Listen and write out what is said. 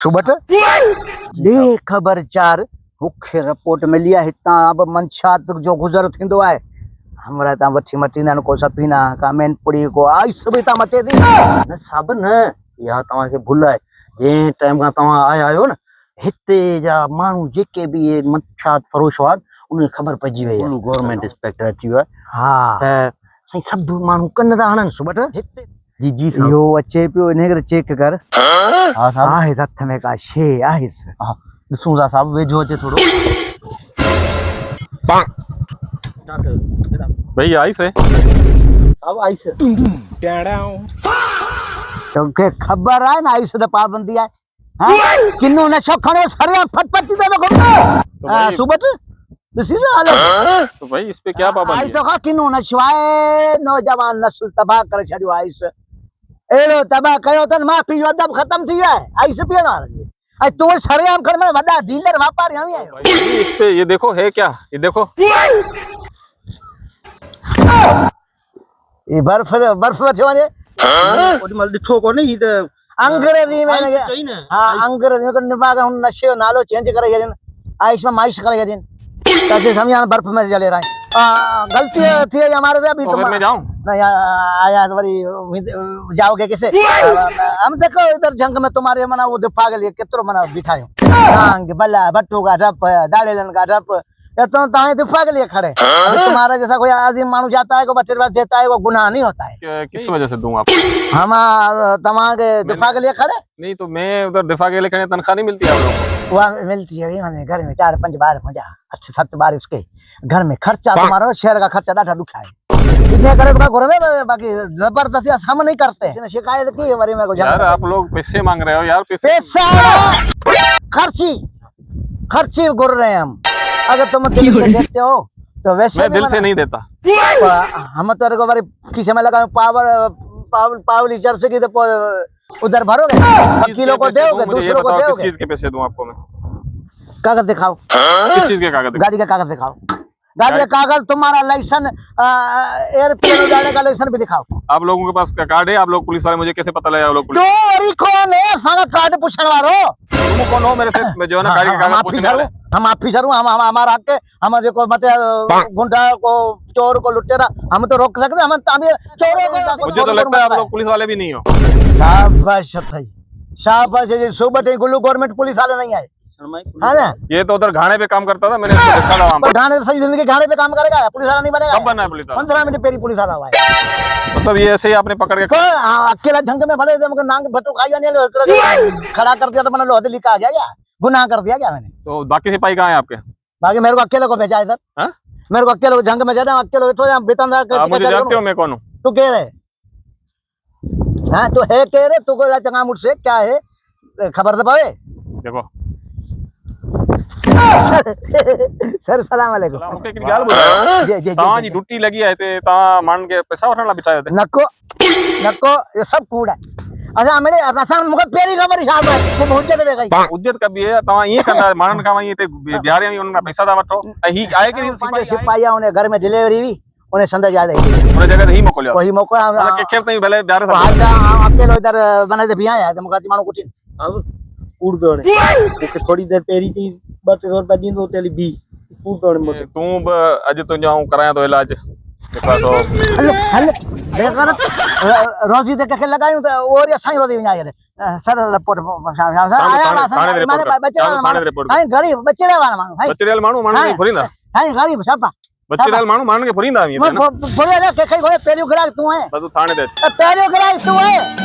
सुबह दे खबरचार मुख्य रिपोर्ट मिली है हितां अब मंशात जो गुज़र थींदो आहे हमरा तां वठी मटींदा आहिनि को सफीना का मैनपुरी को आइस बि तां मटे थी न सब न या तव्हांखे भुल आहे जंहिं टाइम खां तव्हां आया आहियो न हिते जा माण्हू जेके बि इहे मंशात फरोश हुआ उनखे ख़बर पइजी वई आहे गवर्नमेंट इंस्पेक्टर अची वियो आहे हा त साईं सभु माण्हू कन था हणनि सुबह हिते जी जी इहो अचे पियो इन करे चेक कर हा साहब आहे हथ में का शइ आहे हा ॾिसूं था साहब वेझो अचे थोरो भाई आइस है अब आइस तोखे ख़बर आहे न आइस त पाबंदी आहे हाँ किन्नू नशो खणो सरिया फटफट थी तो सुबह ॾिसी न हाल तो भाई इस पे क्या पाबंदी आइस तो खा किन्नू नशो आहे नौजवान नस्ल तबाह करे छॾियो आइस एड़ो तबाह कयो अथनि माफ़ी जो अदब ख़त्म थी वियो आहे आइस पीअण वारनि ऐं तूं सरेआम खण में वॾा डीलर वापारी हमी आहियो इस पे ये देखो है क्या ये देखो ये बर्फ वठी वञे ओॾी महिल ॾिठो कोन्हे ही त अंग्रेजी में हाँ अंग्रेजी में निभाग हुन नशे जो नालो चेंज करे छॾियनि आइस में माइश करे छॾियनि त असीं सम्झा बर्फ में जले रहा है गलती थी है हमारे से अभी तो मैं जाऊं नहीं आया तो वरी जाओगे कैसे हम देखो इधर जंग में तुम्हारे मना वो दिफा के लिए कितरो मना बिठायो टांग बल्ला भट्टू का ढप दाड़ेलन का ढप ये तो ताए दिफा के लिए खड़े तुम्हारा जैसा कोई आदमी मानू जाता है को बच्चे बात देता है वो गुनाह नहीं होता है किस वजह से दूं आपको हम तमागे दिफा के लिए खड़े नहीं तो मैं उधर दिफा के लिए खड़े तनख्वाह नहीं मिलती आप लोगों को वह मिलती है मैंने घर में 4-5 बार पहुंचा 8-7 बार इसके घर में खर्चा तुम्हारा शहर का खर्चा डाटा दुखा है इतने करे तो घर में बाकी जबरदस्ती हम नहीं करते शिकायत की हमारी मेरे को यार आप लोग पैसे मांग रहे हो यार पैसा खर्ची गुर रहे हैं हम अगर तुम दिल से देते हो तो वैसे मैं दिल से नहीं देता हम तेरे को बारी किसी में लगा पावली चर्च की तो उधर भरोगे वकीलों को दोगे दूसरों को दोगे किस चीज के पैसे दूं आपको मैं कागज दिखाओ किस चीज के कागज गाड़ी का कागज दिखाओ गाड़ी का कागज तुम्हारा लाइसेंस एयरप्लेन उड़ाने का लाइसेंस भी दिखाओ आप लोगों के पास कार्ड है आप लोग पुलिस वाले मुझे कैसे पता लगा आप लोग पुलिस तो कौन है सारा कार्ड पूछने वालो तुम कौन हो मेरे से मैं जो है ना गाड़ी का कागज पूछने वाले हम ऑफिसर हूं हम हमारा हक है हम जो मते गुंडा को चोर को लुटेरा हम तो रोक सकते हम चोरों को मुझे तो लगता है आप लोग पुलिस वाले भी नहीं हो शाबाश भाई शाबाश ये सुबह गुल्लू गवर्नमेंट पुलिस वाले नहीं आए है ना ये तो उधर घाने पे काम करता था मैंने इसको देखा था वहां पर घाने सही जिंदगी घाने पे काम करेगा पुलिस वाला नहीं बनेगा कब बनना है पुलिस वाला 15 मिनट पेरी पुलिस वाला हुआ है मतलब ये ऐसे ही आपने पकड़ के अकेला झंग में भले मुझे नांग भट्टू खाई नहीं खड़ा कर दिया तो मैंने लोहे लिखा आ गया क्या गुनाह कर दिया क्या मैंने तो बाकी सिपाही कहाँ है आपके बाकी मेरे को अकेले को भेजा है सर मेरे को अकेले झंग में जाना अकेले वेतन मुझे जानते हो मैं कौन हूँ तू कह रहे हाँ तो है कह रहे तू को चंगा मुझसे क्या है खबर दे पावे देखो सर सलाम अलैकुम मूंखे हिकिड़ी ॻाल्हि ॿुधायो तव्हांजी ड्यूटी लॻी आहे हिते तव्हां माण्हुनि खे पैसा वठण लाइ बिठायो हिते नको ये सब कूड़ है अच्छा मेरे असां मूंखे पहिरीं ख़बर छा आहे तूं हुजत दे गई हुजत कबी आहे तव्हां ईअं कंदा माण्हुनि खां हिते बिहारे में उन्हनि खां पैसा था वठो ऐं ही आहे कि नहीं सिपाही आहे उन घर में डिलीवरी हुई उन्हें संदेश आ रही उन जगह ते ही मोकिलियो वही मोकिलियो के खेर ताईं भले बिहारे सां अकेलो इधर बने ते बिहा है त मूंखे माण्हू कुझु अब कूड़ दौड़े मूंखे थोड़ी देर पहिरीं थी 200 रुपया ॾींदो तेली बी कूड़ दौड़े तूं बि अॼु तुंहिंजो करायां थो इलाज हल बेगरत रोजी ते कंहिंखे लॻायूं त उहो वरी असां ई रोज़ी विञाए सर रिपोर्ट ग़रीब बचड़े वारा माण्हू बचड़ियल माण्हू माण्हुनि खे फुरींदा साईं ग़रीब छापा बचड़ियल माण्हू माण्हुनि खे फुरींदा कंहिंखे पहिरियों ग्राहक तूं आहे तूं थाणे ते पहिरियों ग्राहक तूं आहे